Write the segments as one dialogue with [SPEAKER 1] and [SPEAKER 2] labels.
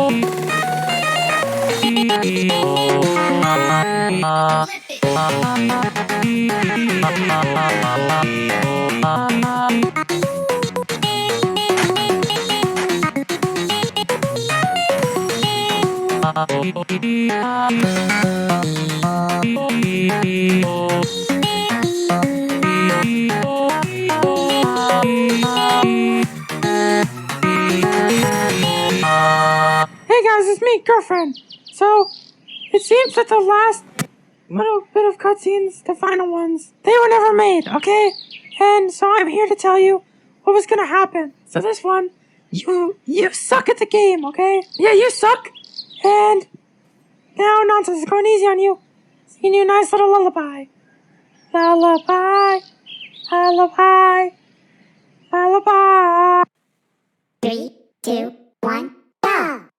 [SPEAKER 1] Hey guys, it's me, girlfriend. So, it seems that the last little bit of cutscenes, the final ones, they were never made, okay? And so I'm here to tell you what was gonna happen. So this one, you suck at the game, okay? Yeah, you suck. And now nonsense is going easy on you. Singing you a nice little lullaby. Lullaby, lullaby, lullaby.
[SPEAKER 2] 3, 2, 1, go!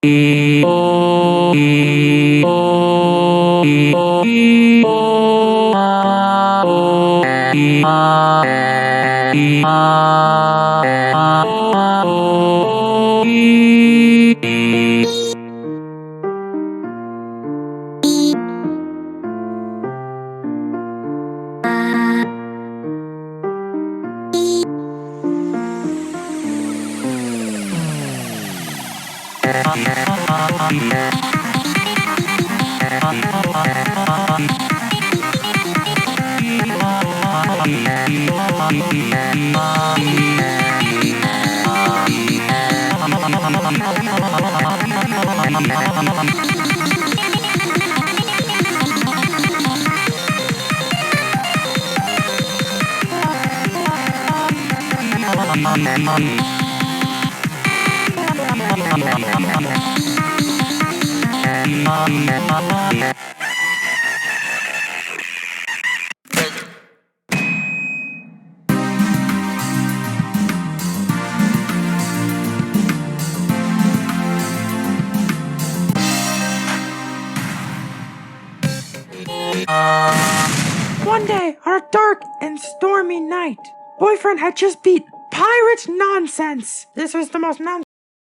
[SPEAKER 1] One day, on a dark and stormy night, boyfriend had just beat pirate nonsense. This was the most nonsense